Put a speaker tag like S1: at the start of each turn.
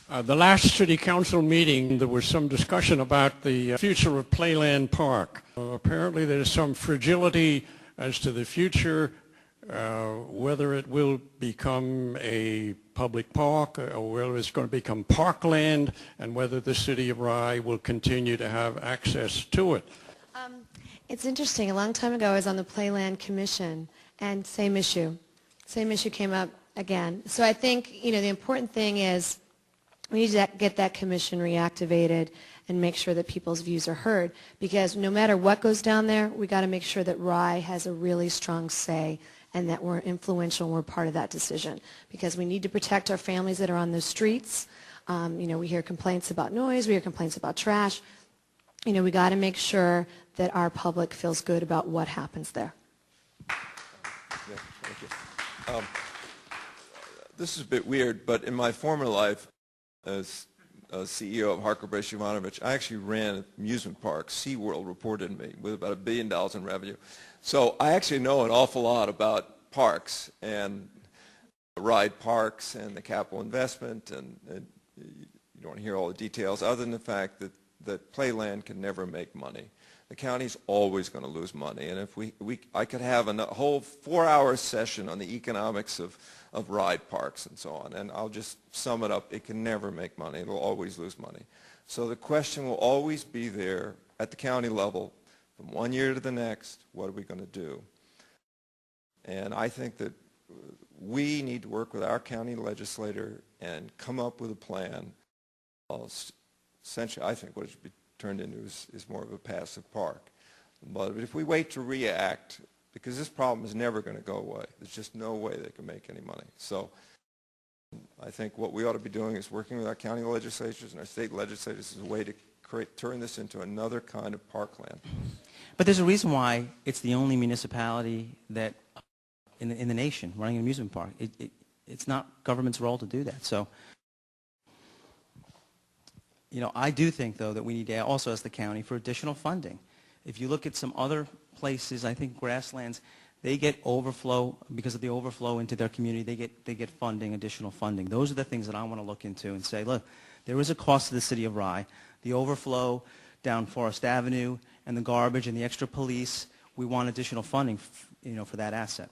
S1: The last city council meeting, there was some discussion about the future of Playland Park. Apparently there's some fragility as to the future, whether it will become a public park or whether it's going to become parkland, and whether the city of Rye will continue to have access to it.
S2: It's interesting. A long time ago I was on the Playland Commission, and same issue came up again. So I think, the important thing is we need to get that commission reactivated and make sure that people's views are heard, because no matter what goes down there, we got to make sure that Rye has a really strong say and that we're influential and we're part of that decision, because we need to protect our families that are on the streets. We hear complaints about noise, we hear complaints about trash. We got to make sure that our public feels good about what happens there.
S3: Yeah, thank you. This is a bit weird, but in my former life as CEO of Harker-Brace Jovanovich, I actually ran an amusement park. SeaWorld reported to me with about $1 billion in revenue. So I actually know an awful lot about parks and ride parks and the capital investment, and you don't hear all the details other than the fact that Playland can never make money. The county's always going to lose money, and if I could have a whole 4-hour session on the economics of ride parks and so on, and I'll just sum it up. It can never make money. It'll always lose money. So the question will always be there at the county level, from one year to the next, what are we going to do? And I think that we need to work with our county legislator and come up with a plan. Essentially, I think what it should be turned into is more of a passive park. But if we wait to react, because this problem is never going to go away. There's just no way they can make any money. So I think what we ought to be doing is working with our county legislatures and our state legislators as a way to turn this into another kind of parkland.
S4: But there's a reason why it's the only municipality that in the nation running an amusement park. It's not government's role to do that. So, I do think, though, that we need to also ask the county for additional funding. If you look at some other places, I think grasslands, they get overflow because of the overflow into their community. They get funding, additional funding. Those are the things that I want to look into and say, look, there is a cost to the city of Rye. The overflow down Forest Avenue and the garbage and the extra police, we want additional funding, for that asset.